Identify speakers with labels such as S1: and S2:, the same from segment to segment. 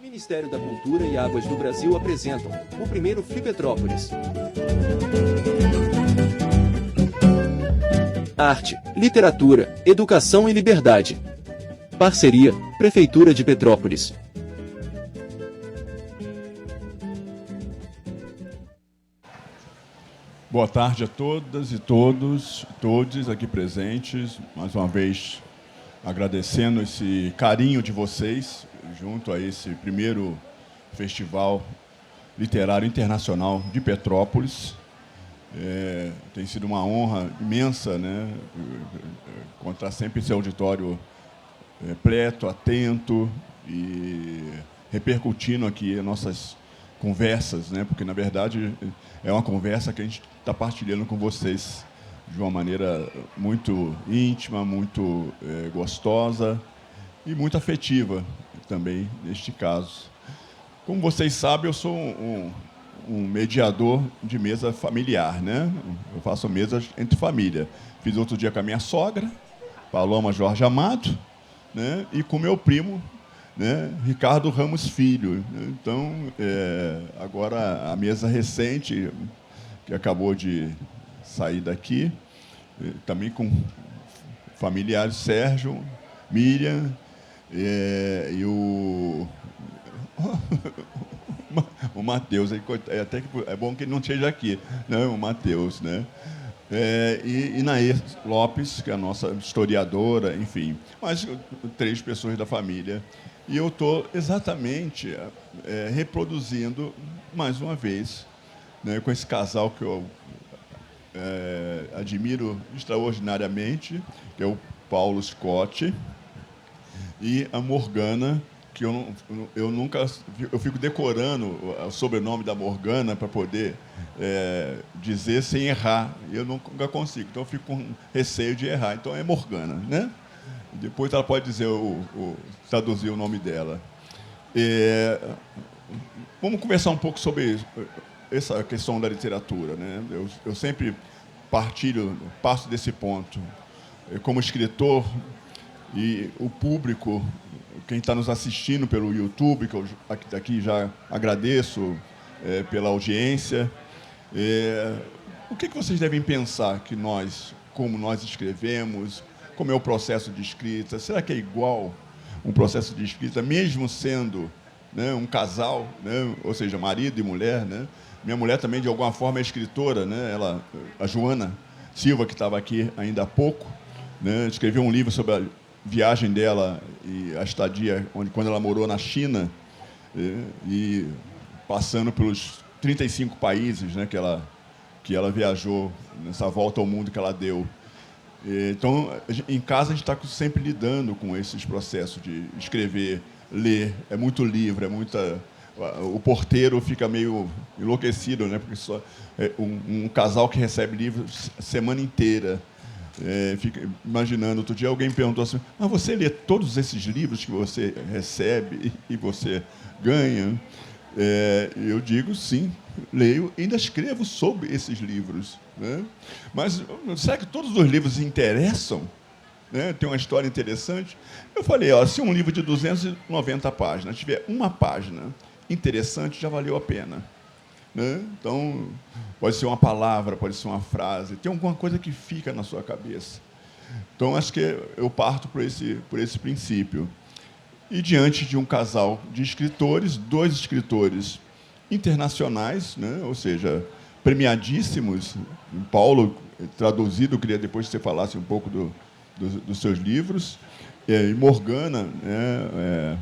S1: Ministério da Cultura e Águas do Brasil apresentam o primeiro Flipetrópolis. Arte, literatura, educação e liberdade. Parceria, Prefeitura de Petrópolis.
S2: Boa tarde a todas e todos aqui presentes. Mais uma vez, agradecendo esse carinho de vocês junto a esse primeiro Festival Literário Internacional de Petrópolis. Tem sido uma honra imensa, né, encontrar sempre esse auditório pleto, atento e repercutindo aqui as nossas conversas, né, porque, na verdade, é uma conversa que a gente está partilhando com vocês de uma maneira muito íntima, muito gostosa e muito afetiva também, neste caso. Como vocês sabem, eu sou um mediador de mesa familiar, né? Eu faço mesas entre família. Fiz outro dia com a minha sogra, Paloma Jorge Amado, né? E com meu primo, né? Ricardo Ramos Filho. Então, agora a mesa recente, que acabou de sair daqui, também com familiares Sérgio, Miriam e o Matheus. Até que é bom que ele não esteja aqui, né? O Matheus, né? E Inaê Lopes, que é a nossa historiadora, enfim, mais 3 pessoas da família. E eu estou exatamente reproduzindo, mais uma vez, né, com esse casal que eu admiro extraordinariamente, que é o Paulo Scott e a Morgana, que eu nunca... Eu fico decorando o sobrenome da Morgana para poder dizer sem errar. Eu nunca consigo, então eu fico com receio de errar. Então é Morgana, né? Depois ela pode dizer traduzir o nome dela. Vamos conversar um pouco sobre essa questão da literatura, né? Eu sempre passo desse ponto. Como escritor, e o público, quem está nos assistindo pelo YouTube, que eu aqui já agradeço pela audiência, o que vocês devem pensar que como nós escrevemos, como é o processo de escrita? Será que é igual um processo de escrita, mesmo sendo, né, um casal, né, ou seja, marido e mulher, né? Minha mulher também, de alguma forma, é escritora, né? A Joana Silva, que estava aqui ainda há pouco, né, escreveu um livro sobre a viagem dela e a estadia, quando ela morou na China, e passando pelos 35 países, né, que ela viajou nessa volta ao mundo que ela deu. Então, em casa, a gente está sempre lidando com esses processos de escrever, ler. É muito livro, o porteiro fica meio enlouquecido, né, porque só um casal que recebe livros a semana inteira. Fica imaginando. Outro dia alguém perguntou assim: mas você lê todos esses livros que você recebe e você ganha? Eu digo sim, leio e ainda escrevo sobre esses livros, né? Mas será que todos os livros interessam? Né? Tem uma história interessante. Eu falei, se um livro de 290 páginas tiver uma página interessante, já valeu a pena. Né? Então, pode ser uma palavra, pode ser uma frase, tem alguma coisa que fica na sua cabeça. Então, acho que eu parto por esse princípio. E diante de um casal de escritores, 2 escritores internacionais, né? Ou seja, premiadíssimos. Paulo, traduzido, eu queria depois que você falasse um pouco dos seus livros. E Morgana, né,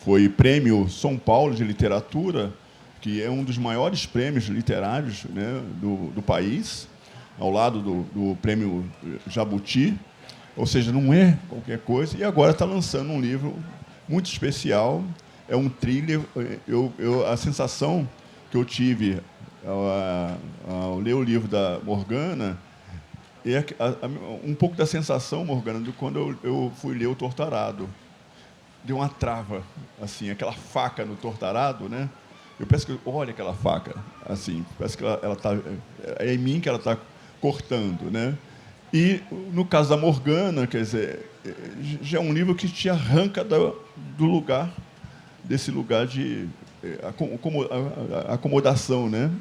S2: foi prêmio São Paulo de Literatura, que é um dos maiores prêmios literários, né, do país, ao lado do prêmio Jabuti, ou seja, não é qualquer coisa, e agora está lançando um livro muito especial, é um thriller. A sensação que eu tive ao ler o livro da Morgana é um pouco da sensação, Morgana, de quando eu fui ler o Torturado. Deu uma trava, assim, aquela faca no Torturado, né? Eu penso que, olha aquela faca, assim, parece que ela tá, é em mim que ela está cortando, né? E, no caso da Morgana, quer dizer, já é um livro que te arranca do lugar desse lugar de acomodação, né?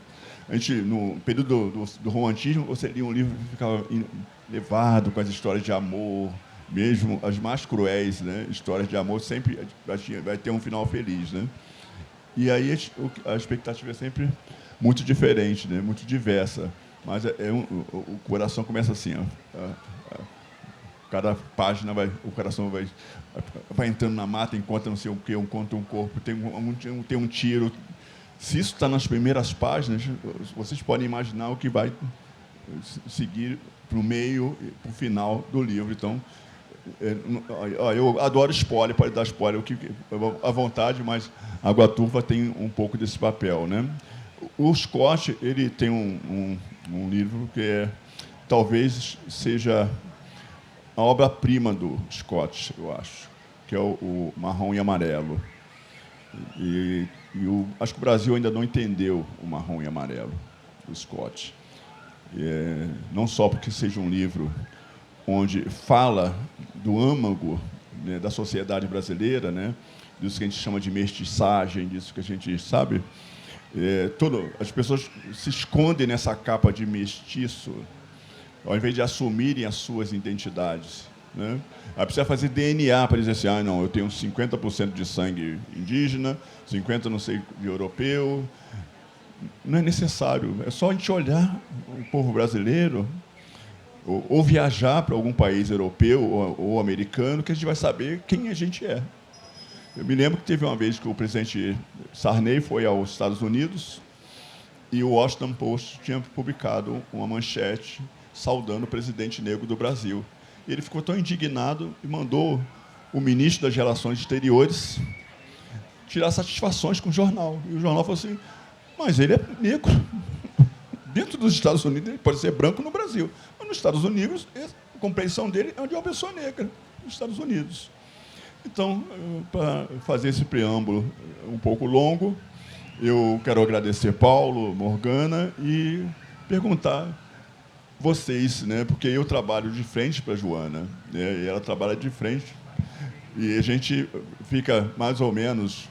S2: A gente, no período do romantismo, você lia um livro que ficava levado com as histórias de amor, mesmo as mais cruéis, né? Histórias de amor sempre vai ter um final feliz, né? E aí a expectativa é sempre muito diferente, né? Muito diversa. Mas o coração começa assim, ó, cada página o coração vai entrando na mata, encontra não sei o quê, encontra um corpo, tem um tiro. Se isso está nas primeiras páginas, vocês podem imaginar o que vai seguir para o meio, para o final do livro. Então, eu adoro spoiler, pode dar spoiler à vontade, mas Água Turva tem um pouco desse papel, né? O Scott, ele tem um livro que talvez seja a obra-prima do Scott, eu acho, que é o Marrom e Amarelo. Acho que o Brasil ainda não entendeu o Marrom e Amarelo, do Scott. Não só porque seja um livro onde fala do âmago, né, da sociedade brasileira, né, disso que a gente chama de mestiçagem, disso que a gente sabe. As pessoas se escondem nessa capa de mestiço, ao invés de assumirem as suas identidades, né? Aí precisa fazer DNA para dizer assim, não, eu tenho 50% de sangue indígena, 50% não sei de europeu. Não é necessário, é só a gente olhar o povo brasileiro ou viajar para algum país europeu ou americano que a gente vai saber quem a gente é. Eu me lembro que teve uma vez que o presidente Sarney foi aos Estados Unidos e o Washington Post tinha publicado uma manchete saudando o presidente negro do Brasil. E ele ficou tão indignado e mandou o ministro das Relações Exteriores tirar satisfações com o jornal. E o jornal falou assim, mas ele é negro. Dentro dos Estados Unidos, ele pode ser branco no Brasil. Mas nos Estados Unidos, a compreensão dele é de uma pessoa negra, nos Estados Unidos. Então, para fazer esse preâmbulo um pouco longo, eu quero agradecer Paulo, Morgana e perguntar vocês, né, porque eu trabalho de frente para a Joana, né, e ela trabalha de frente, e a gente fica mais ou menos,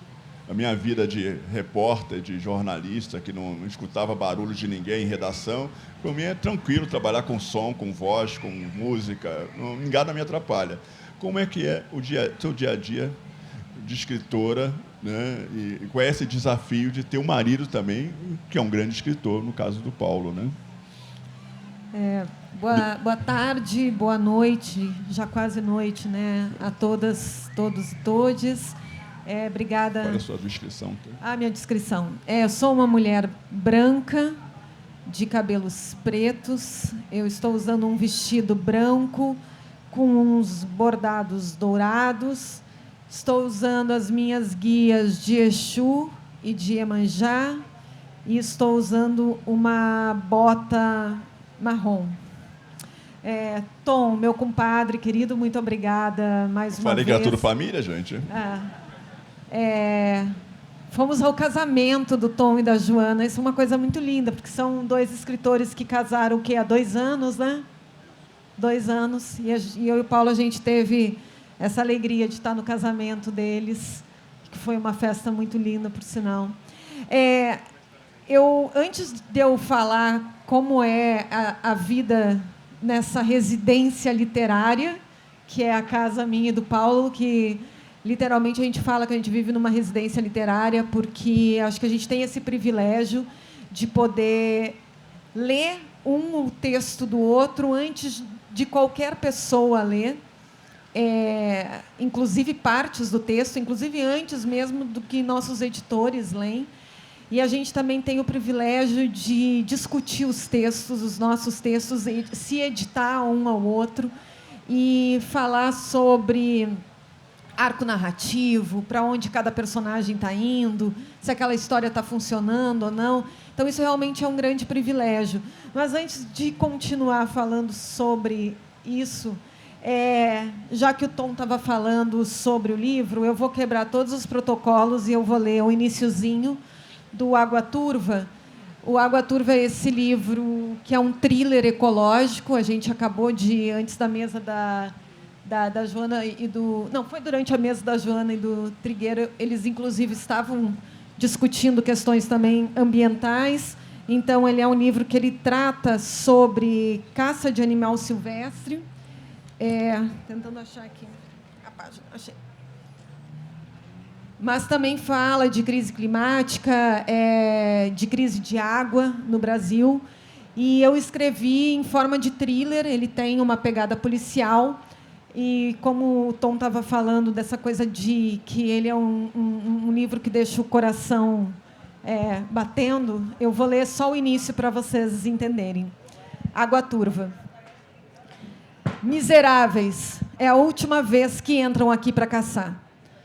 S2: a minha vida de repórter, de jornalista, que não escutava barulho de ninguém em redação, para mim é tranquilo trabalhar com som, com voz, com música, nada me atrapalha. Como é que é o seu dia a dia de escritora, né? E qual é esse desafio de ter um marido também, que é um grande escritor, no caso do Paulo, né?
S3: Boa tarde, boa noite, já quase noite, né? A todas, todos e todes. Obrigada.
S2: Qual é a sua descrição?
S3: A minha descrição. Eu sou uma mulher branca, de cabelos pretos. Eu estou usando um vestido branco, com uns bordados dourados. Estou usando as minhas guias de Exu e de Iemanjá. E estou usando uma bota marrom. Tom, meu compadre querido, muito obrigada mais uma
S2: Falei
S3: vez.
S2: que era tudo família, gente.
S3: Fomos ao casamento do Tom e da Joana. Isso é uma coisa muito linda, porque são dois escritores que casaram o quê? Há 2 anos, né? 2 anos. E eu e o Paulo, a gente teve essa alegria de estar no casamento deles, que foi uma festa muito linda, por sinal. Antes de eu falar como é a vida nessa residência literária, que é a casa minha e do Paulo, que literalmente a gente fala que a gente vive numa residência literária, porque acho que a gente tem esse privilégio de poder ler o texto do outro antes de qualquer pessoa ler, inclusive partes do texto, inclusive antes mesmo do que nossos editores leem. E a gente também tem o privilégio de discutir os textos, os nossos textos, se editar um ao outro e falar sobre arco narrativo, para onde cada personagem está indo, se aquela história está funcionando ou não. Então, isso realmente é um grande privilégio. Mas, antes de continuar falando sobre isso, já que o Tom estava falando sobre o livro, eu vou quebrar todos os protocolos e eu vou ler o iniciozinho do Água Turva. O Água Turva é esse livro que é um thriller ecológico. A gente acabou de, antes da mesa da Joana e do... Não, foi durante a mesa da Joana e do Trigueiro. Eles, inclusive, estavam discutindo questões também ambientais. Então, ele é um livro que ele trata sobre caça de animal silvestre. Tentando achar aqui a página. Achei. Mas também fala de crise climática, de crise de água no Brasil. E eu escrevi em forma de thriller, ele tem uma pegada policial. E como o Tom estava falando dessa coisa de que ele é um livro que deixa o coração batendo, eu vou ler só o início para vocês entenderem. Água turva. Miseráveis, é a última vez que entram aqui para caçar.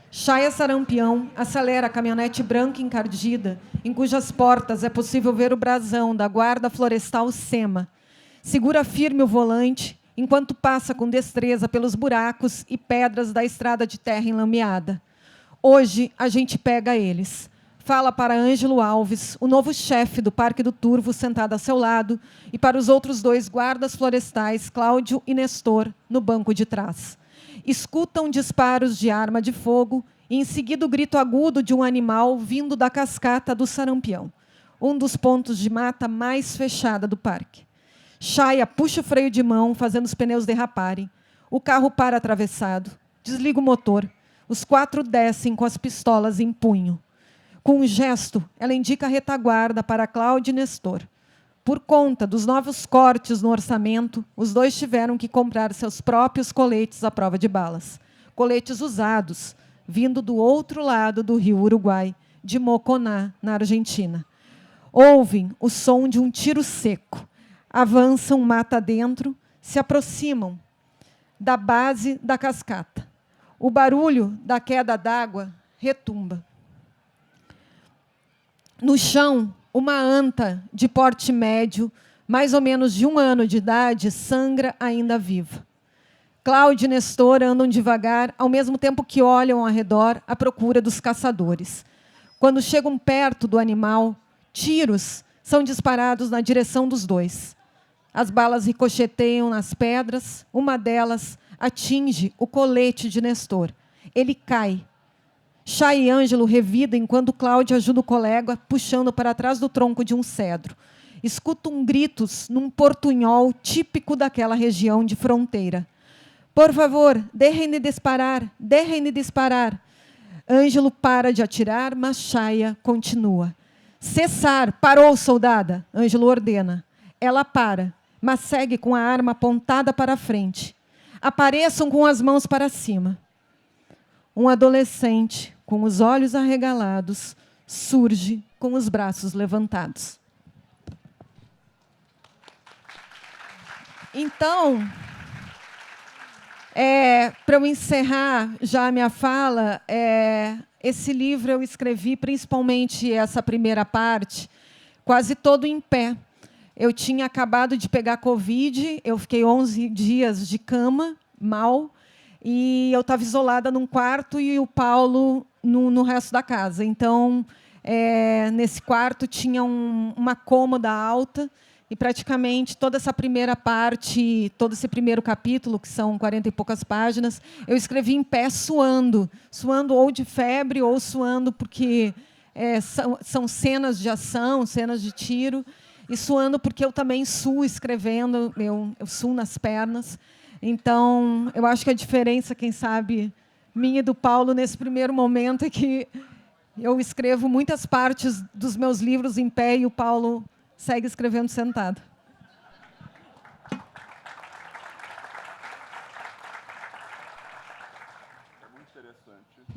S3: Chaia Sarampião acelera a caminhonete branca encardida, em cujas portas é possível ver o brasão da Guarda Florestal SEMA. Segura firme o volante, enquanto passa com destreza pelos buracos e pedras da estrada de terra enlameada. Hoje, a gente pega eles. Fala para Ângelo Alves, o novo chefe do Parque do Turvo, sentado a seu lado, e para os outros 2 guardas florestais, Cláudio e Nestor, no banco de trás. Escutam disparos de arma de fogo e, em seguida, o grito agudo de um animal vindo da cascata do Sarampião, um dos pontos de mata mais fechada do parque. Chaia puxa o freio de mão, fazendo os pneus derraparem. O carro para atravessado. Desliga o motor. Os 4 descem com as pistolas em punho. Com um gesto, ela indica a retaguarda para Cláudio e Nestor. Por conta dos novos cortes no orçamento, os 2 tiveram que comprar seus próprios coletes à prova de balas. Coletes usados, vindo do outro lado do rio Uruguai, de Moconá, na Argentina. Ouvem o som de um tiro seco. Avançam mata dentro, se aproximam da base da cascata. O barulho da queda d'água retumba. No chão, uma anta de porte médio, mais ou menos de 1 ano de idade, sangra ainda viva. Cláudio e Nestor andam devagar, ao mesmo tempo que olham ao redor à procura dos caçadores. Quando chegam perto do animal, tiros são disparados na direção dos 2. As balas ricocheteiam nas pedras, uma delas atinge o colete de Nestor. Ele cai. Chay e Ângelo revidam enquanto Cláudio ajuda o colega, puxando para trás do tronco de um cedro. Escutam gritos num portunhol típico daquela região de fronteira. Por favor, deixem de disparar, deixem de disparar. Ângelo para de atirar, mas Chaia continua. Cessar, parou, soldada, Ângelo ordena. Ela para, mas segue com a arma apontada para a frente. Apareçam com as mãos para cima. Um adolescente, com os olhos arregalados, surge com os braços levantados. Então, para eu encerrar já a minha fala, esse livro eu escrevi, principalmente essa primeira parte, quase todo em pé. Eu tinha acabado de pegar Covid, eu fiquei 11 dias de cama, mal, e eu estava isolada num quarto e o Paulo no resto da casa. Então, nesse quarto tinha uma cômoda alta e praticamente toda essa primeira parte, todo esse primeiro capítulo, que são 40 e poucas páginas, eu escrevi em pé suando ou de febre ou suando porque são cenas de ação, cenas de tiro, e suando porque eu também suo escrevendo, eu suo nas pernas. Então, eu acho que a diferença, quem sabe, minha e do Paulo, nesse primeiro momento, é que eu escrevo muitas partes dos meus livros em pé e o Paulo segue escrevendo sentado.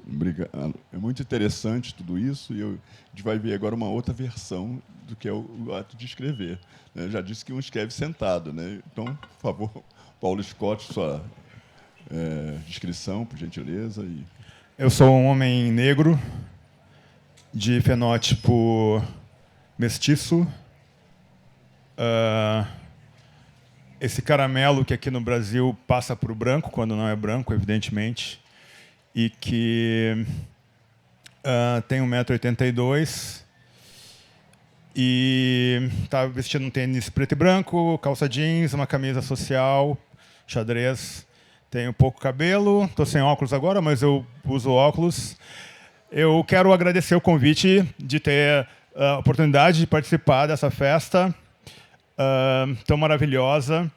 S2: Obrigado. É muito interessante tudo isso e a gente vai ver agora uma outra versão do que é o ato de escrever. Eu já disse que um escreve sentado, né? Então, por favor, Paulo Scott, sua descrição, por gentileza.
S4: Eu sou um homem negro, de fenótipo mestiço. Esse caramelo que aqui no Brasil passa para o branco, quando não é branco, evidentemente, e que tem 1,82 m e estava vestindo um tênis preto e branco, calça jeans, uma camisa social, xadrez, tenho pouco cabelo, estou sem óculos agora, mas eu uso óculos. Eu quero agradecer o convite de ter a oportunidade de participar dessa festa tão maravilhosa.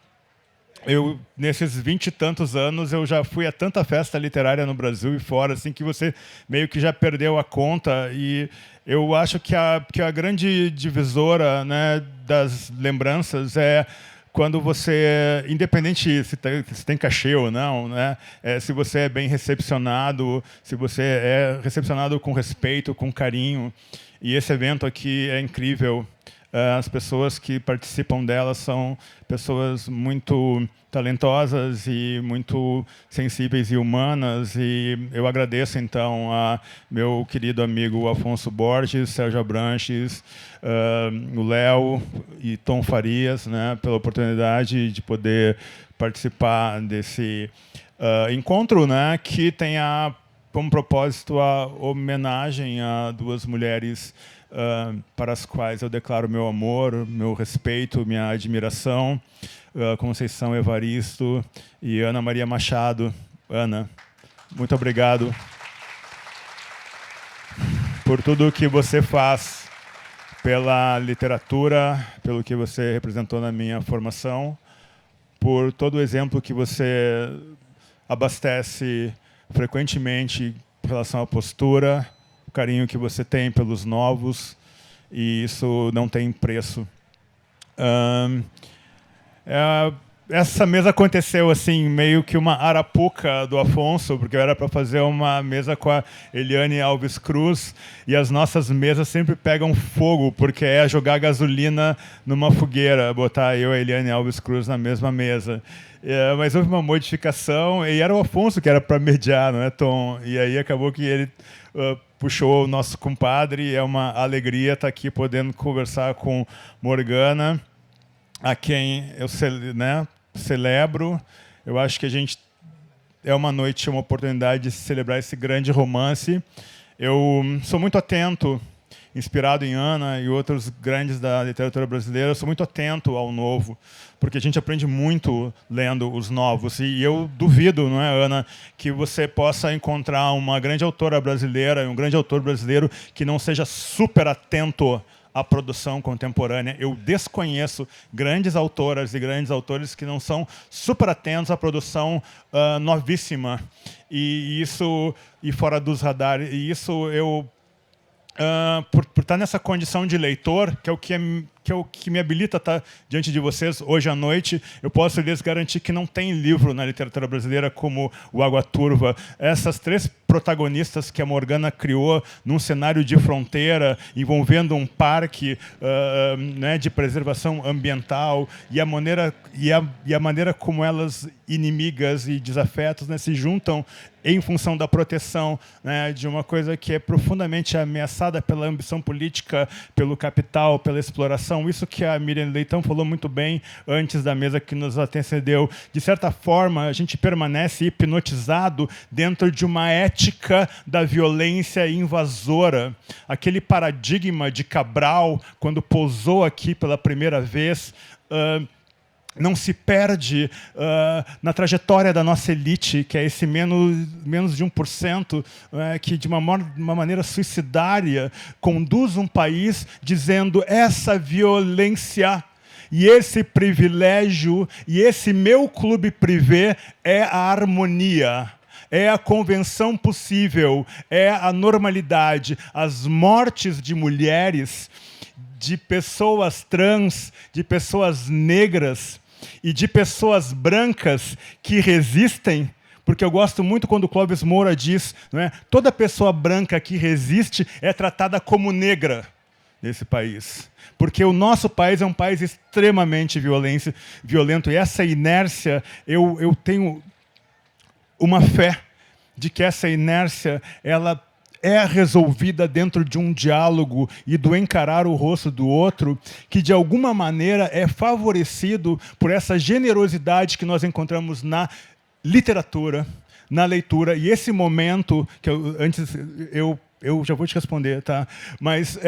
S4: Eu, nesses 20 e tantos anos, eu já fui a tanta festa literária no Brasil e fora, assim, que você meio que já perdeu a conta. E eu acho que a grande divisora, né, das lembranças é quando você, independente se tem cachê ou não, né, se você é bem recepcionado, se você é recepcionado com respeito, com carinho. E esse evento aqui é incrível. As pessoas que participam dela são pessoas muito talentosas e muito sensíveis e humanas. E eu agradeço, então, a meu querido amigo Afonso Borges, Sérgio Abranches, o Léo e Tom Farias, né, pela oportunidade de poder participar desse encontro, né, que tem como propósito a homenagem a duas mulheres para as quais eu declaro meu amor, meu respeito, minha admiração, Conceição Evaristo e Ana Maria Machado. Ana, muito obrigado por tudo que você faz pela literatura, pelo que você representou na minha formação, por todo o exemplo que você abastece frequentemente em relação à postura, o carinho que você tem pelos novos, e isso não tem preço. Essa mesa aconteceu assim, meio que uma arapuca do Afonso, porque era para fazer uma mesa com a Eliane Alves Cruz, e as nossas mesas sempre pegam fogo, porque é jogar gasolina numa fogueira, botar eu e a Eliane Alves Cruz na mesma mesa. Mas houve uma modificação, e era o Afonso que era para mediar, não é, Tom? E aí acabou que ele puxou o nosso compadre, e é uma alegria estar aqui podendo conversar com Morgana, a quem eu celebro. Eu acho que a gente é uma noite, uma oportunidade de celebrar esse grande romance. Eu sou muito atento, inspirado em Ana e outros grandes da literatura brasileira, eu sou muito atento ao novo, porque a gente aprende muito lendo os novos. E eu duvido, não é, Ana, que você possa encontrar uma grande autora brasileira e um grande autor brasileiro que não seja super atento à produção contemporânea. Eu desconheço grandes autoras e grandes autores que não são super atentos à produção novíssima. E fora dos radares. E isso eu... por estar nessa condição de leitor, que é o que me habilita a estar diante de vocês hoje à noite, eu posso lhes garantir que não tem livro na literatura brasileira como o Água Turva. Essas três protagonistas que a Morgana criou num cenário de fronteira, envolvendo um parque né, de preservação ambiental, e a maneira como elas, inimigas e desafetos, né, se juntam em função da proteção, né, de uma coisa que é profundamente ameaçada pela ambição política, pelo capital, pela exploração. Isso que a Miriam Leitão falou muito bem antes da mesa que nos antecedeu. De certa forma, a gente permanece hipnotizado dentro de uma ética da violência invasora. Aquele paradigma de Cabral, quando pousou aqui pela primeira vez, não se perde na trajetória da nossa elite, que é esse menos de 1%, que de uma maneira suicidária conduz um país dizendo essa violência e esse privilégio e esse meu clube privê é a harmonia. É a convenção possível, é a normalidade. As mortes de mulheres, de pessoas trans, de pessoas negras e de pessoas brancas que resistem, porque eu gosto muito quando o Clóvis Moura diz, não é, toda pessoa branca que resiste é tratada como negra nesse país. Porque o nosso país é um país extremamente violento, e essa inércia, eu tenho uma fé de que essa inércia ela é resolvida dentro de um diálogo e do encarar o rosto do outro, que de alguma maneira é favorecido por essa generosidade que nós encontramos na literatura, na leitura. E esse momento, que eu já vou te responder, tá? Mas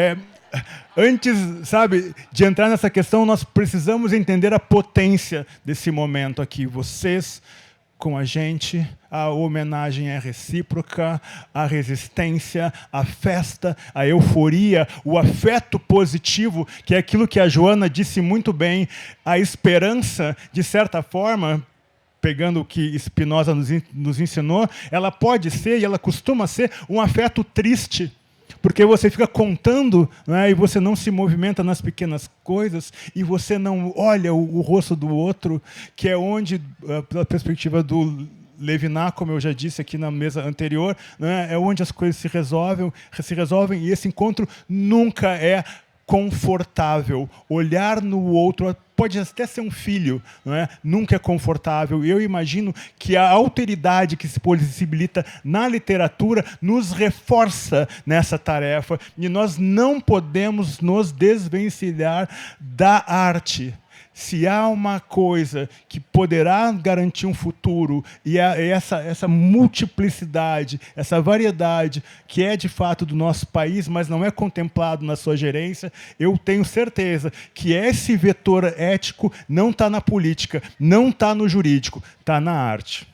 S4: antes, sabe, de entrar nessa questão, nós precisamos entender a potência desse momento aqui. Vocês com a gente, a homenagem é recíproca, a resistência, a festa, a euforia, o afeto positivo, que é aquilo que a Joana disse muito bem, a esperança, de certa forma, pegando o que Spinoza nos ensinou, ela pode ser, e ela costuma ser, um afeto triste, porque você fica contando, né, e você não se movimenta nas pequenas coisas, e você não olha o rosto do outro, que é onde, pela perspectiva do Levinas, como eu já disse aqui na mesa anterior, né, é onde as coisas se resolvem, e esse encontro nunca é confortável. Olhar no outro, pode até ser um filho, não é? Nunca é confortável. Eu imagino que a alteridade que se possibilita na literatura nos reforça nessa tarefa, e nós não podemos nos desvencilhar da arte. Se há uma coisa que poderá garantir um futuro, e essa multiplicidade, essa variedade, que é de fato do nosso país, mas não é contemplado na sua gerência, eu tenho certeza que esse vetor ético não está na política, não está no jurídico, está na arte.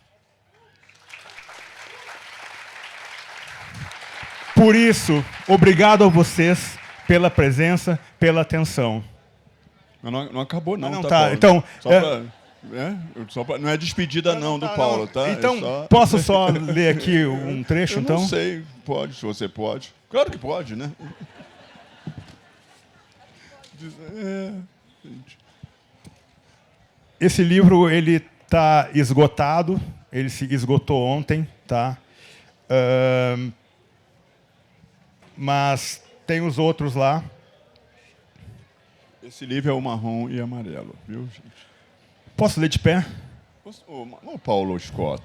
S4: Por isso, obrigado a vocês pela presença, pela atenção.
S2: Não acabou, não.
S4: Não,
S2: tá,
S4: tá.
S2: Paulo?
S4: Então,
S2: não é despedida, não, do Paulo, tá?
S4: Então, posso só ler aqui um trecho,
S2: eu
S4: então?
S2: Não sei, pode, se você pode. Claro que pode, né?
S4: Esse livro, ele está esgotado, ele se esgotou ontem, tá? Mas tem os outros lá.
S2: Esse livro é o marrom e amarelo, viu, gente?
S4: Posso ler de pé?
S2: O Paulo Scott.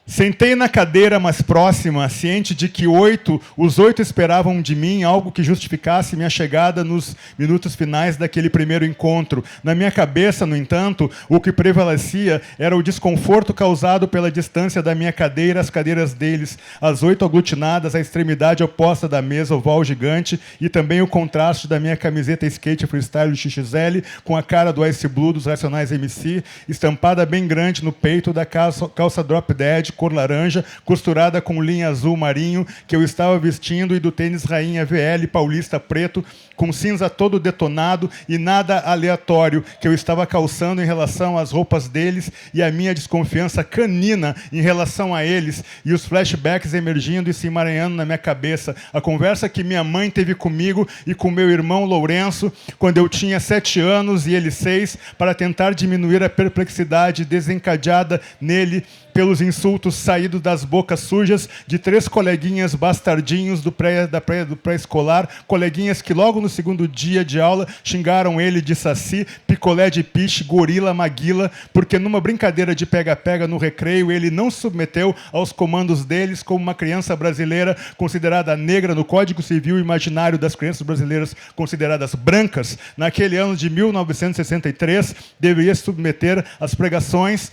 S4: Sentei na cadeira mais próxima, ciente de que os 8 esperavam de mim algo que justificasse minha chegada nos minutos finais daquele primeiro encontro. Na minha cabeça, no entanto, o que prevalecia era o desconforto causado pela distância da minha cadeira às cadeiras deles, as 8 aglutinadas à extremidade oposta da mesa oval gigante, e também o contraste da minha camiseta skate freestyle XXL com a cara do Ice Blue dos Racionais MC, estampada bem grande no peito da calça drop dead, cor laranja, costurada com linha azul marinho, que eu estava vestindo, e do tênis Rainha VL Paulista preto, com cinza todo detonado e nada aleatório, que eu estava calçando em relação às roupas deles, e a minha desconfiança canina em relação a eles, e os flashbacks emergindo e se emaranhando na minha cabeça. A conversa que minha mãe teve comigo e com meu irmão Lourenço, quando eu tinha 7 anos e ele 6, para tentar diminuir a perplexidade desencadeada nele pelos insultos saídos das bocas sujas de 3 coleguinhas bastardinhos do pré-escolar, coleguinhas que logo no segundo dia de aula xingaram ele de saci, picolé de piche, gorila, maguila, porque numa brincadeira de pega-pega no recreio ele não se submeteu aos comandos deles como uma criança brasileira considerada negra no Código Civil imaginário das crianças brasileiras consideradas brancas, naquele ano de 1963, deveria se submeter às pregações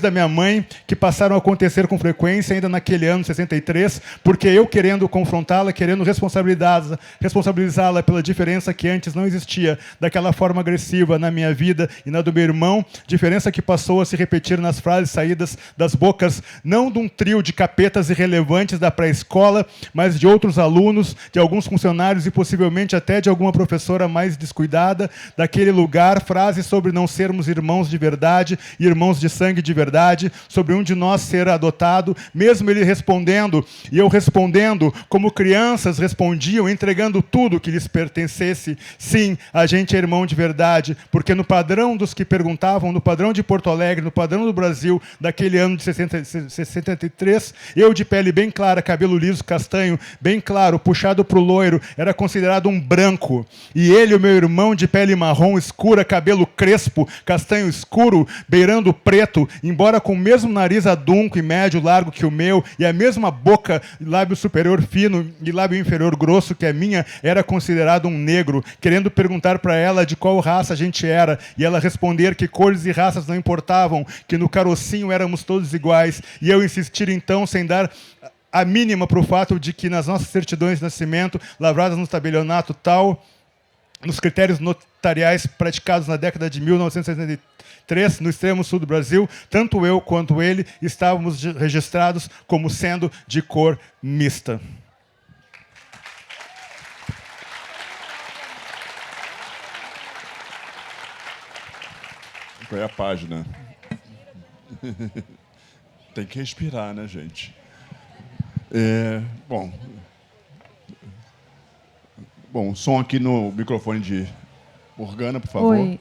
S4: da minha mãe, que passaram a acontecer com frequência ainda naquele ano, 63, porque eu, querendo confrontá-la, querendo responsabilizá-la pela diferença que antes não existia, daquela forma agressiva na minha vida e na do meu irmão, diferença que passou a se repetir nas frases saídas das bocas, não de um trio de capetas irrelevantes da pré-escola, mas de outros alunos, de alguns funcionários e possivelmente até de alguma professora mais descuidada, daquele lugar, frases sobre não sermos irmãos de verdade, irmãos de sangue de verdade, sobre um de nós ser adotado, mesmo ele respondendo, e eu respondendo, como crianças respondiam, entregando tudo que lhes pertencesse. Sim, a gente é irmão de verdade, porque no padrão dos que perguntavam, no padrão de Porto Alegre, no padrão do Brasil, daquele ano de 63, eu de pele bem clara, cabelo liso, castanho, bem claro, puxado para o loiro, era considerado um branco. E ele, o meu irmão, de pele marrom escura, cabelo crespo, castanho escuro, beirando preto, embora com o mesmo nariz adunco e médio largo que o meu, e a mesma boca, lábio superior fino e lábio inferior grosso que a minha, era considerado um negro, querendo perguntar para ela de qual raça a gente era, e ela responder que cores e raças não importavam, que no carocinho éramos todos iguais, e eu insistir então, sem dar a mínima para o fato de que nas nossas certidões de nascimento, lavradas no tabelionato tal, nos critérios notariais praticados na década de 1963, no extremo sul do Brasil, tanto eu quanto ele estávamos registrados como sendo de cor mista.
S2: Qual é a página? Tem que respirar, né, gente? Bom, som aqui no microfone de Morgana, por favor.
S3: Oi.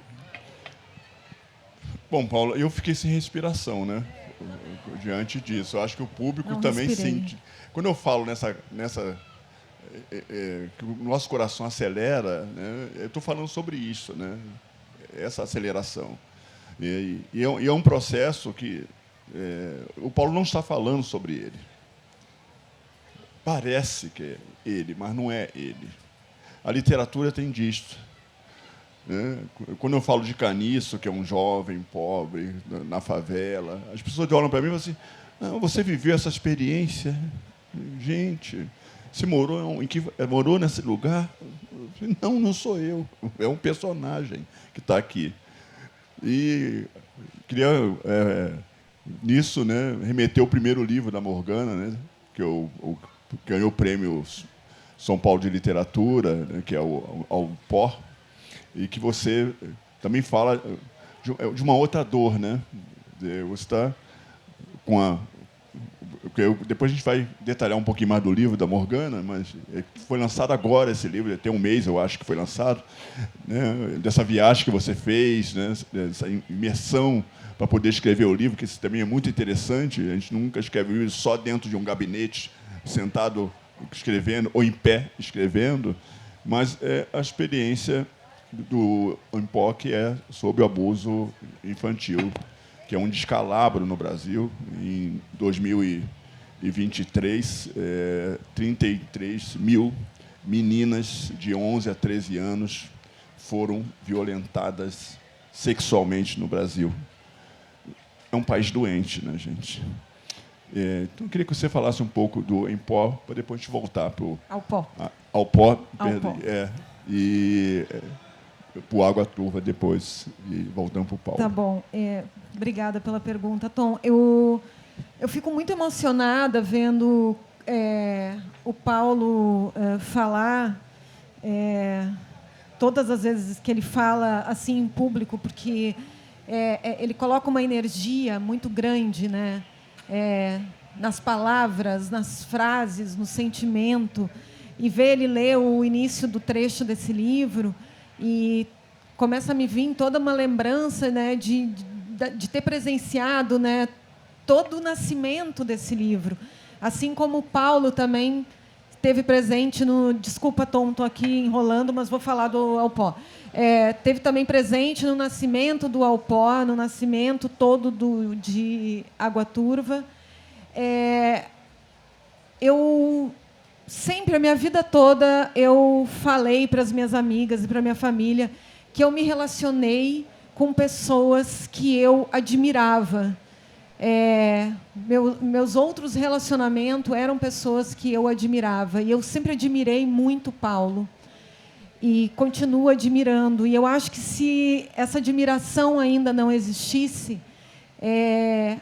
S2: Bom, Paulo, eu fiquei sem respiração, né? Diante disso. Eu acho que o público
S3: Não
S2: também
S3: respirei.
S2: sente. Quando eu falo que o nosso coração acelera, né? Eu estou falando sobre isso, né? Essa aceleração. E é um processo que o Paulo não está falando sobre ele. Parece que é ele, mas não é ele. A literatura tem disso. Né? Quando eu falo de Caniço, que é um jovem pobre na favela, as pessoas olham para mim e falam assim: não, você viveu essa experiência? Gente, você morou nesse lugar? Não, não sou eu. É um personagem que está aqui. E queria, nisso, né, remeter o primeiro livro da Morgana, né, que ganhou o prêmio São Paulo de Literatura, né, que é o Alpó, e que você também fala de uma outra dor, né? Você está com depois a gente vai detalhar um pouquinho mais do livro da Morgana, mas foi lançado agora esse livro, tem um mês, eu acho que foi lançado, né? Dessa viagem que você fez, né? Dessa imersão para poder escrever o livro, que isso também é muito interessante. A gente nunca escreve um livro só dentro de um gabinete, sentado escrevendo, ou em pé escrevendo, mas a experiência do Oimpoque é sobre o abuso infantil, que é um descalabro no Brasil. Em 2023, 33 mil meninas de 11 a 13 anos foram violentadas sexualmente no Brasil. É um país doente, né, gente? Então, eu queria que você falasse um pouco do Oimpo, para depois a gente voltar para o... Alpó, perdão. E para o Água Turva depois, e voltando para o Paulo.
S3: Tá bom. Obrigada pela pergunta, Tom. Eu fico muito emocionada vendo o Paulo falar todas as vezes que ele fala assim em público, porque ele coloca uma energia muito grande, né? Nas palavras, nas frases, no sentimento. E ver ele ler o início do trecho desse livro e começa a me vir toda uma lembrança, né, de ter presenciado, né, todo o nascimento desse livro. Assim como o Paulo também esteve presente no... Desculpa, Tom, estou aqui enrolando, mas vou falar do Alpó. Teve também presente no nascimento do Alpó, no nascimento todo de Água Turva. Eu... Sempre, a minha vida toda, eu falei para as minhas amigas e para a minha família que eu me relacionei com pessoas que eu admirava. Meus outros relacionamentos eram pessoas que eu admirava. E eu sempre admirei muito Paulo. E continuo admirando. E eu acho que, se essa admiração ainda não existisse,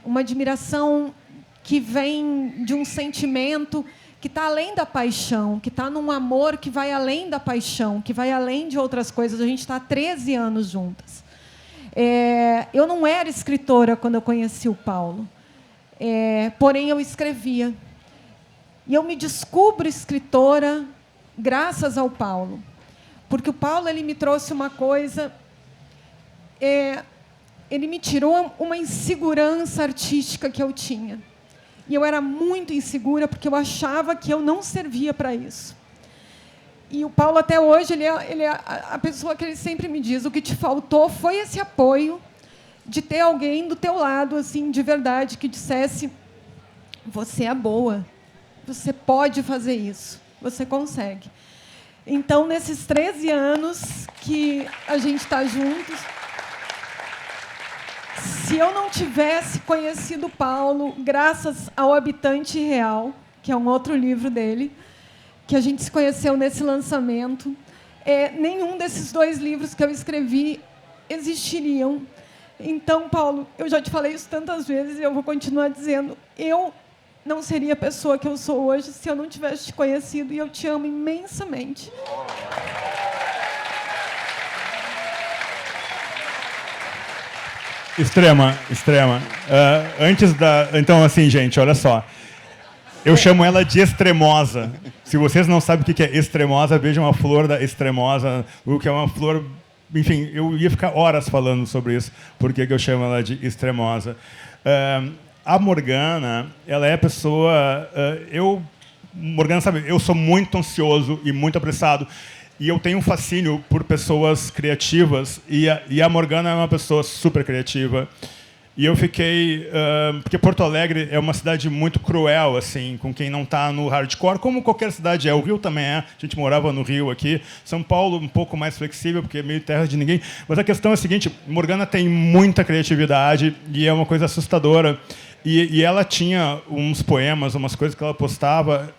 S3: uma admiração que vem de um sentimento que está além da paixão, que está num amor que vai além da paixão, que vai além de outras coisas. A gente está há 13 anos juntas. Eu não era escritora quando eu conheci o Paulo, porém eu escrevia. E eu me descubro escritora graças ao Paulo, porque o Paulo ele me trouxe uma coisa, ele me tirou uma insegurança artística que eu tinha. E eu era muito insegura, porque eu achava que eu não servia para isso. E o Paulo, até hoje, ele é a pessoa que ele sempre me diz: o que te faltou foi esse apoio de ter alguém do teu lado, assim, de verdade, que dissesse: você é boa, você pode fazer isso, você consegue. Então, nesses 13 anos que a gente está juntos, se eu não tivesse conhecido Paulo, graças ao Habitante Real, que é um outro livro dele, que a gente se conheceu nesse lançamento, nenhum desses 2 livros que eu escrevi existiriam. Então, Paulo, eu já te falei isso tantas vezes e eu vou continuar dizendo, eu não seria a pessoa que eu sou hoje se eu não tivesse te conhecido, e eu te amo imensamente.
S4: Extrema. Então, assim, gente, olha só. Eu chamo ela de extremosa. Se vocês não sabem o que é extremosa, vejam a flor da extremosa, o que é uma flor... Enfim, eu ia ficar horas falando sobre isso, porque eu chamo ela de extremosa. A Morgana, ela é a pessoa... Morgana, sabe, eu sou muito ansioso e muito apressado. E eu tenho um fascínio por pessoas criativas. E a Morgana é uma pessoa super criativa. E eu fiquei... porque Porto Alegre é uma cidade muito cruel, assim, com quem não está no hardcore, como qualquer cidade é. O Rio também é. A gente morava no Rio aqui. São Paulo um pouco mais flexível, porque é meio terra de ninguém. Mas a questão é a seguinte, Morgana tem muita criatividade e é uma coisa assustadora. E ela tinha uns poemas, umas coisas que ela postava,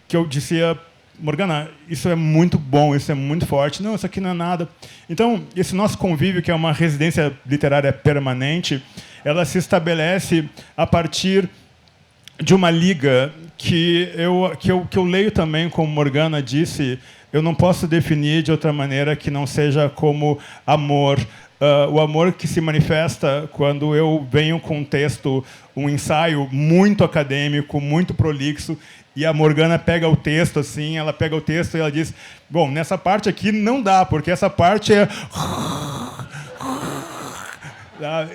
S4: que eu dizia... Morgana, isso é muito bom, isso é muito forte. Não, isso aqui não é nada. Então, esse nosso convívio, que é uma residência literária permanente, ela se estabelece a partir de uma liga que eu leio também, como Morgana disse, eu não posso definir de outra maneira que não seja como amor. O amor que se manifesta quando eu venho com um texto, um ensaio muito acadêmico, muito prolixo, e a Morgana pega o texto assim, ela pega o texto e ela diz, bom, nessa parte aqui não dá, porque essa parte é...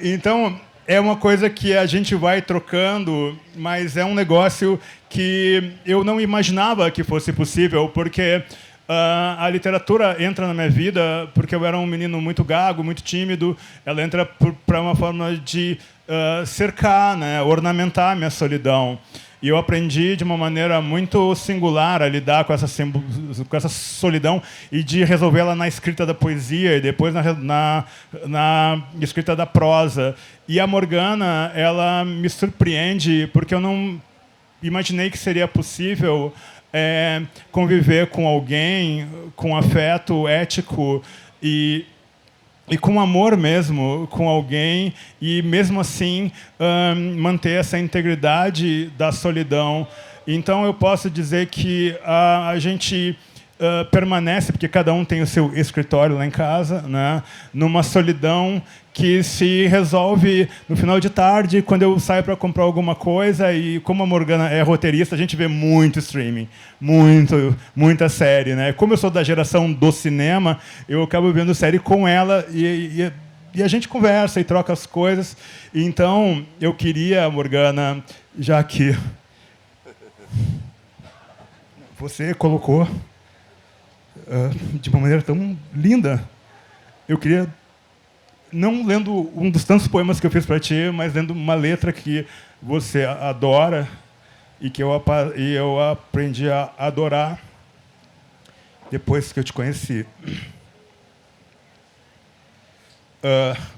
S4: Então, é uma coisa que a gente vai trocando, mas é um negócio que eu não imaginava que fosse possível, porque a literatura entra na minha vida porque eu era um menino muito gago, muito tímido. Ela entra para uma forma de cercar, né, ornamentar a minha solidão. E eu aprendi de uma maneira muito singular a lidar com essa solidão e de resolvê-la na escrita da poesia e depois na escrita da prosa. E a Morgana, ela me surpreende porque eu não imaginei que seria possível conviver com alguém com afeto ético e com amor mesmo, com alguém, e mesmo assim manter essa integridade da solidão. Então eu posso dizer que a gente permanece, porque cada um tem o seu escritório lá em casa, né, numa solidão que se resolve no final de tarde, quando eu saio para comprar alguma coisa, e como a Morgana é roteirista, a gente vê muito streaming, muita série, né? Como eu sou da geração do cinema, eu acabo vendo série com ela e a gente conversa e troca as coisas. Então, eu queria, Morgana, já que você colocou de uma maneira tão linda, eu queria, não lendo um dos tantos poemas que eu fiz para ti, mas lendo uma letra que você adora e que eu aprendi a adorar depois que eu te conheci.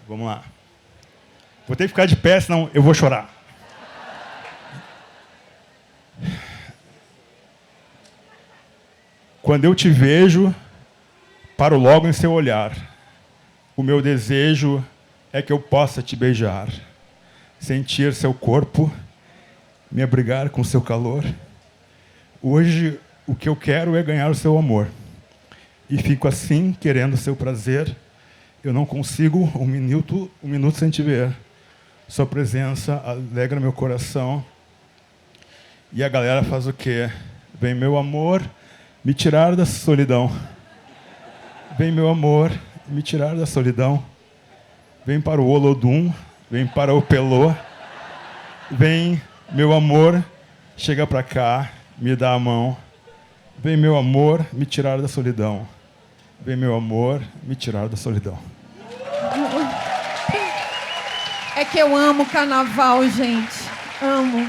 S4: Vamos lá. Vou ter que ficar de pé, senão eu vou chorar. Quando eu te vejo, paro logo em seu olhar. O meu desejo é que eu possa te beijar, sentir seu corpo, me abrigar com seu calor. Hoje, o que eu quero é ganhar o seu amor. E fico assim, querendo seu prazer. Eu não consigo um minuto sem te ver. Sua presença alegra meu coração. E a galera faz o quê? Vem, meu amor, me tirar da solidão. Vem, meu amor, me tirar da solidão. Vem para o Olodum, vem para o Pelô. Vem, meu amor, chega para cá, me dá a mão. Vem, meu amor, me tirar da solidão. Vem, meu amor, me tirar da solidão.
S3: É que eu amo carnaval, gente. Amo.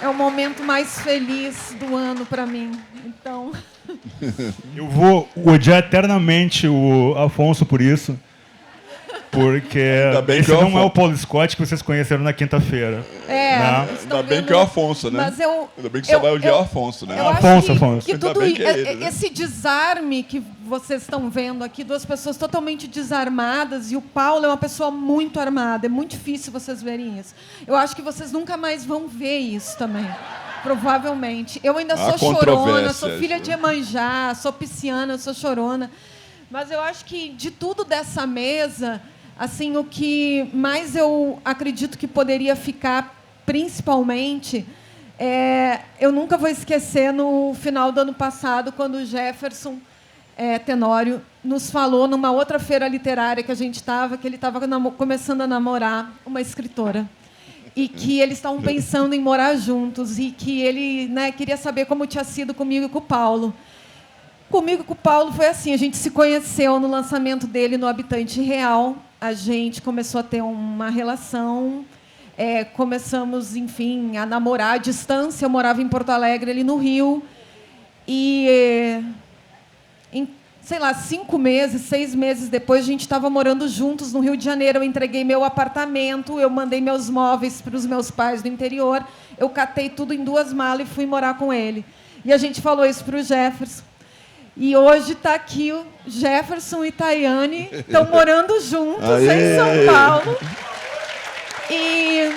S3: É o momento mais feliz do ano para mim. Então...
S4: Eu vou odiar eternamente o Afonso por isso. Porque
S2: Ainda bem
S4: esse
S2: que eu
S4: não é o Paulo Scott que vocês conheceram na quinta-feira.
S2: Ainda bem que é o Afonso, né?
S3: Mas
S2: Ainda bem que você vai odiar o Afonso, né?
S3: Eu
S4: Afonso,
S3: acho
S4: Afonso.
S3: que
S2: Ainda
S3: tudo
S2: bem que é ele, né?
S3: esse desarme que vocês estão vendo aqui, duas pessoas totalmente desarmadas, e o Paulo é uma pessoa muito armada. É muito difícil vocês verem isso. Eu acho que vocês nunca mais vão ver isso também. Provavelmente. Eu ainda sou chorona, sou filha de Iemanjá, sou pisciana, sou chorona. Mas eu acho que de tudo dessa mesa, assim, o que mais eu acredito que poderia ficar, principalmente, eu nunca vou esquecer no final do ano passado, quando o Jefferson Tenório nos falou numa outra feira literária que a gente estava, que ele estava começando a namorar uma escritora. E que eles estavam pensando em morar juntos, e que ele, né, queria saber como tinha sido comigo e com o Paulo. Comigo e com o Paulo foi assim, a gente se conheceu no lançamento dele no Habitante Real, a gente começou a ter uma relação, começamos, enfim, a namorar à distância. Eu morava em Porto Alegre, ele no Rio, e em, sei lá, 5 meses, 6 meses depois, a gente estava morando juntos no Rio de Janeiro. Eu entreguei meu apartamento, eu mandei meus móveis para os meus pais do interior, eu catei tudo em 2 malas e fui morar com ele. E a gente falou isso para o Jefferson. E hoje está aqui o Jefferson e Tayane, estão morando juntos em São Paulo. E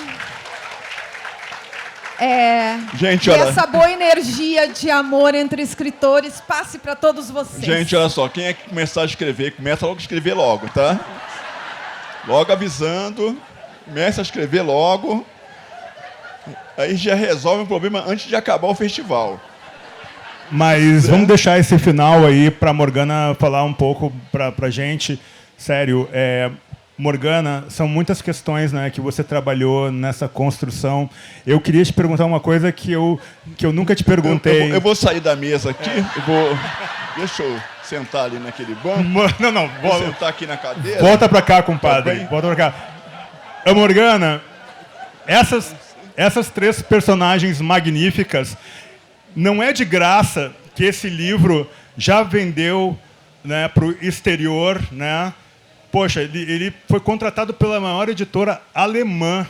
S2: gente,
S3: que
S2: olha,
S3: essa boa energia de amor entre escritores passe para todos vocês.
S2: gente, olha só, quem é que começar a escrever, começa logo a escrever logo, tá? Logo avisando, começa a escrever logo. Aí já resolve o problema antes de acabar o festival.
S4: Mas vamos deixar esse final aí para Morgana falar um pouco para a gente. Sério, Morgana, são muitas questões, né, que você trabalhou nessa construção. Eu queria te perguntar uma coisa que eu nunca te perguntei.
S2: Eu vou sair da mesa aqui, deixa eu sentar ali naquele banco.
S4: Não,
S2: Vou sentar aqui na cadeira.
S4: Volta para cá, compadre.
S2: Tá,
S4: volta para cá. Morgana, essas 3 personagens magníficas, não é de graça que esse livro já vendeu, né, para o exterior, né? Poxa, ele foi contratado pela maior editora alemã,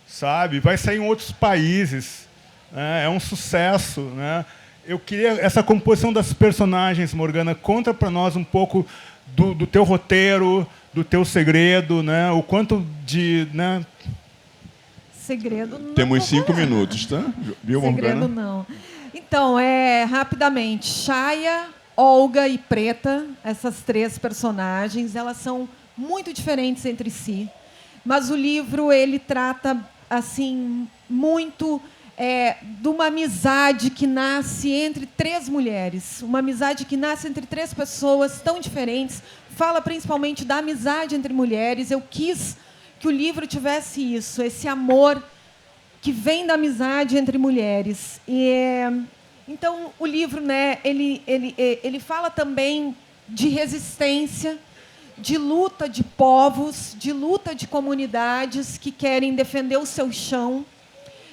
S4: sabe? Vai sair em outros países, né? É um sucesso, né? Eu queria essa composição das personagens, Morgana. Conta para nós um pouco do teu roteiro, do teu segredo, né? O quanto de, né?
S3: Segredo não.
S2: Temos 5 minutos, tá? Viu, Morgana?
S3: Segredo não. Então, rapidamente, Chaya, Olga e Preta, essas 3 personagens, elas são muito diferentes entre si, mas o livro ele trata assim muito de uma amizade que nasce entre 3 mulheres, uma amizade que nasce entre 3 pessoas tão diferentes. Fala principalmente da amizade entre mulheres. Eu quis que o livro tivesse isso, esse amor que vem da amizade entre mulheres. Então, o livro, né, ele fala também de resistência, de luta de povos, de luta de comunidades que querem defender o seu chão,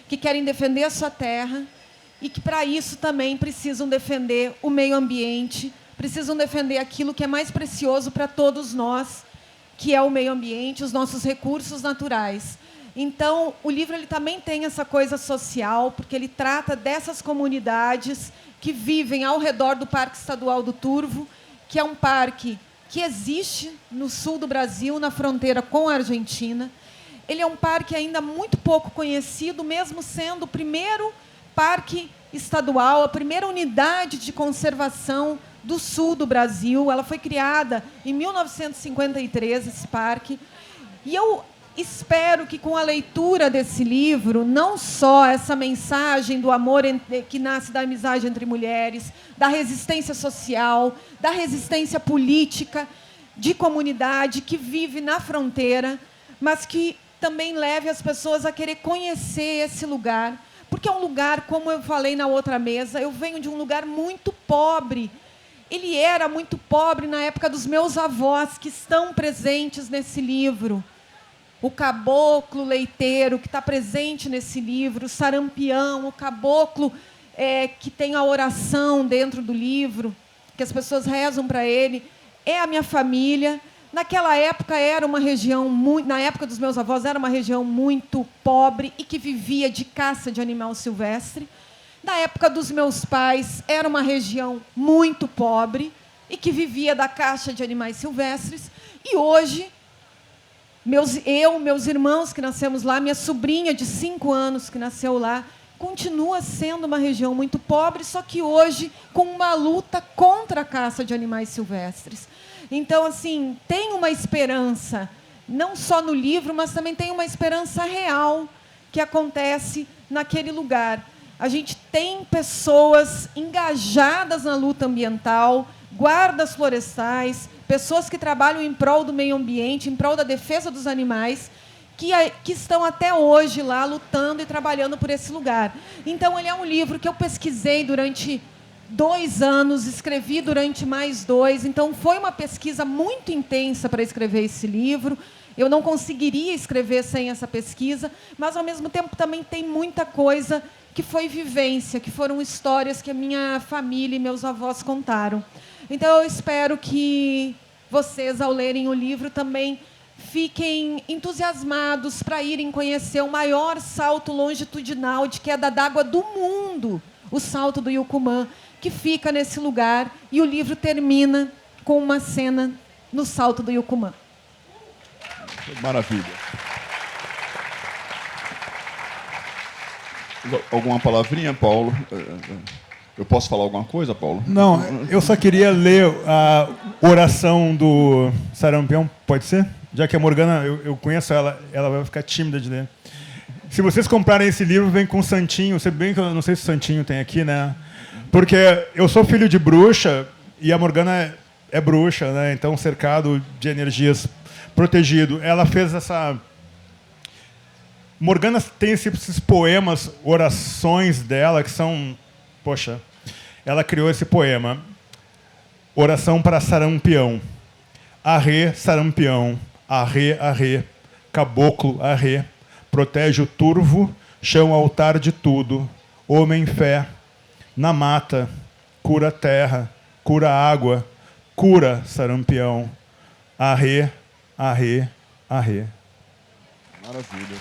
S3: que querem defender a sua terra, e que, para isso, também precisam defender o meio ambiente, precisam defender aquilo que é mais precioso para todos nós, que é o meio ambiente, os nossos recursos naturais. Então, o livro ele também tem essa coisa social, porque ele trata dessas comunidades que vivem ao redor do Parque Estadual do Turvo, que é um parque que existe no sul do Brasil, na fronteira com a Argentina. Ele é um parque ainda muito pouco conhecido, mesmo sendo o primeiro parque estadual, a primeira unidade de conservação do sul do Brasil. Ela foi criada em 1953, esse parque. E eu espero que, com a leitura desse livro, não só essa mensagem do amor que nasce da amizade entre mulheres, da resistência social, da resistência política, de comunidade que vive na fronteira, mas que também leve as pessoas a querer conhecer esse lugar, porque é um lugar, como eu falei na outra mesa, eu venho de um lugar muito pobre. Ele era muito pobre na época dos meus avós, que estão presentes nesse livro. O caboclo leiteiro, que está presente nesse livro, o sarampião, o caboclo que tem a oração dentro do livro, que as pessoas rezam para ele, é a minha família, Naquela época era uma região na época dos meus avós era uma região muito pobre e que vivia de caça de animal silvestre. Na época dos meus pais era uma região muito pobre e que vivia da caça de animais silvestres. E hoje meus irmãos que nascemos lá, minha sobrinha de 5 anos que nasceu lá, continua sendo uma região muito pobre, só que hoje com uma luta contra a caça de animais silvestres. Então, assim, tem uma esperança, não só no livro, mas também tem uma esperança real que acontece naquele lugar. A gente tem pessoas engajadas na luta ambiental, guardas florestais, pessoas que trabalham em prol do meio ambiente, em prol da defesa dos animais, que estão até hoje lá lutando e trabalhando por esse lugar. Então, ele é um livro que eu pesquisei durante 2 anos, escrevi durante mais 2, então foi uma pesquisa muito intensa para escrever esse livro. Eu não conseguiria escrever sem essa pesquisa, mas, ao mesmo tempo, também tem muita coisa que foi vivência, que foram histórias que a minha família e meus avós contaram. Então, eu espero que vocês, ao lerem o livro, também fiquem entusiasmados para irem conhecer o maior salto longitudinal de queda d'água do mundo, o Salto do Yucumã, que fica nesse lugar, e o livro termina com uma cena no Salto do Yucumã.
S2: Maravilha. Alguma palavrinha, Paulo? Eu posso falar alguma coisa, Paulo?
S4: Não, eu só queria ler a oração do Sarampião, pode ser? Já que a Morgana, eu conheço ela, ela vai ficar tímida de ler. Se vocês comprarem esse livro, vem com o Santinho. Se bem que eu não sei se o Santinho tem aqui, né? Porque eu sou filho de bruxa e a Morgana é bruxa, né? Então, cercado de energias, protegido. Ela fez essa... Morgana tem esses poemas, orações dela, que são... Poxa, ela criou esse poema. Oração para Sarampião. Arrê, Sarampião. Arrê, arrê. Caboclo, arrê. Protege o turvo, chão altar de tudo. Homem fé. Na mata, cura a terra, cura a água, cura Sarampião. Arrê, arrê, arrê.
S2: Maravilha.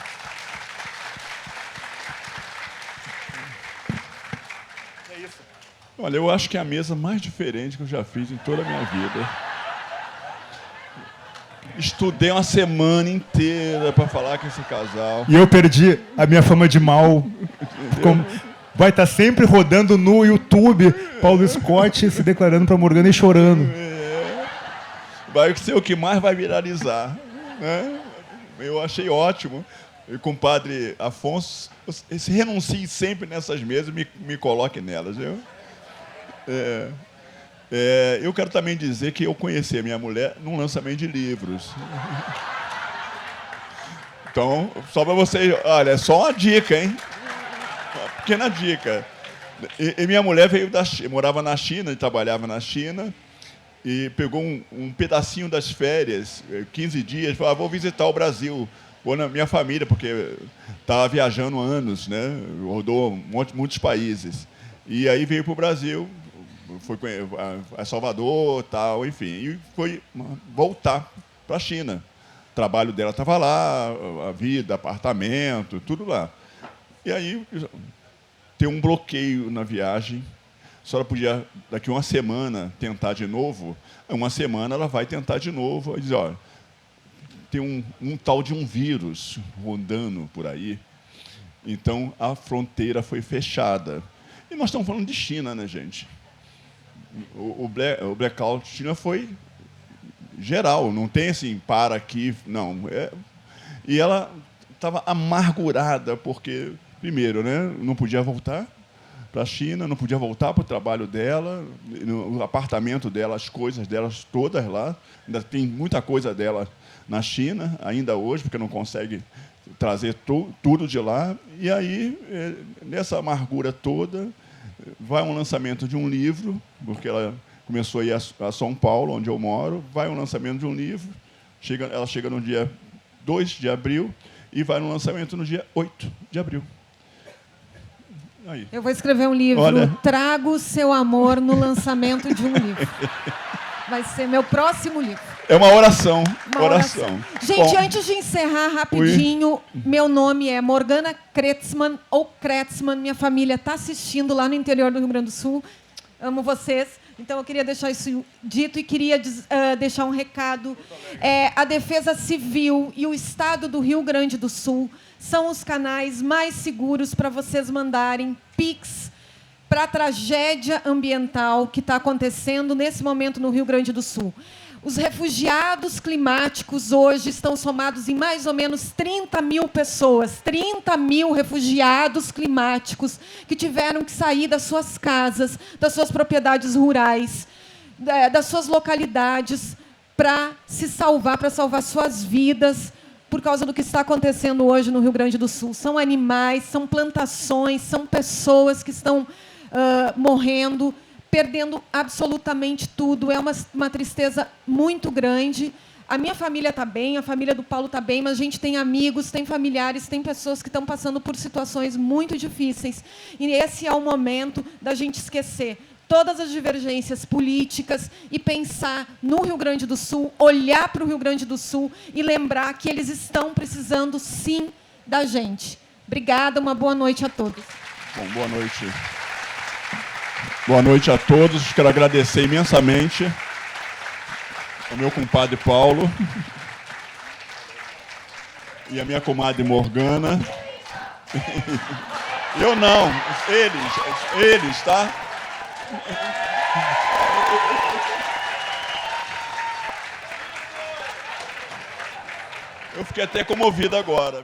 S4: É isso.
S2: Olha, eu acho que é a mesa mais diferente que eu já fiz em toda a minha vida. Estudei uma semana inteira para falar com esse casal.
S4: E eu perdi a minha fama de mal. Vai estar sempre rodando no YouTube Paulo Scott se declarando para Morgana e chorando.
S2: Vai ser o que mais vai viralizar, né? Eu achei ótimo. E com o padre Afonso, se renuncie sempre nessas mesas, me coloque nelas, viu? Eu quero também dizer que eu conheci a minha mulher num lançamento de livros. Então, só para vocês... Olha, é só uma dica, hein? Uma pequena dica. E minha mulher veio da China, morava na China e trabalhava na China, e pegou um pedacinho das férias, 15 dias, falou, vou visitar o Brasil, vou na minha família, porque estava viajando há anos, né? Rodou muitos países. E aí veio para o Brasil, foi a Salvador, tal, enfim, e foi voltar para a China. O trabalho dela estava lá, a vida, apartamento, tudo lá. E aí tem um bloqueio na viagem. A senhora podia, daqui uma semana, tentar de novo. Uma semana ela vai tentar de novo e diz, olha, tem um tal de um vírus rondando por aí. Então a fronteira foi fechada. E nós estamos falando de China, né, gente? O blackout China foi geral, não tem assim, para aqui, não. E ela estava amargurada, porque, primeiro, né, não podia voltar para a China, não podia voltar para o trabalho dela, no apartamento dela, as coisas delas todas lá. Ainda tem muita coisa dela na China, ainda hoje, porque não consegue trazer tudo de lá. E aí, nessa amargura toda, vai um lançamento de um livro, porque ela começou a ir a São Paulo, onde eu moro, vai um lançamento de um livro, ela chega no dia 2 de abril e vai no lançamento no dia 8 de abril. Aí.
S3: Eu vou escrever um livro,
S2: Olha.
S3: Trago Seu Amor no lançamento de um livro. Vai ser meu próximo livro.
S2: É uma oração.
S3: Uma oração. Gente, antes de encerrar rapidinho, meu nome é Morgana Kretzmann, ou Kretzmann. Minha família está assistindo lá no interior do Rio Grande do Sul. Amo vocês. Então, eu queria deixar isso dito e queria deixar um recado. A Defesa Civil e o Estado do Rio Grande do Sul são os canais mais seguros para vocês mandarem Pix para a tragédia ambiental que está acontecendo nesse momento no Rio Grande do Sul. Os refugiados climáticos hoje estão somados em mais ou menos 30 mil pessoas, 30 mil refugiados climáticos que tiveram que sair das suas casas, das suas propriedades rurais, das suas localidades, para se salvar, para salvar suas vidas, por causa do que está acontecendo hoje no Rio Grande do Sul. São animais, são plantações, são pessoas que estão morrendo, perdendo absolutamente tudo. É uma tristeza muito grande. A minha família está bem, a família do Paulo está bem, mas a gente tem amigos, tem familiares, tem pessoas que estão passando por situações muito difíceis. E esse é o momento da gente esquecer todas as divergências políticas e pensar no Rio Grande do Sul, olhar para o Rio Grande do Sul e lembrar que eles estão precisando, sim, da gente. Obrigada, uma boa noite a todos.
S2: Bom, boa noite. Boa noite a todos. Quero agradecer imensamente ao meu compadre Paulo e a minha comadre Morgana. Eu não, eles, tá? Eu fiquei até comovido agora.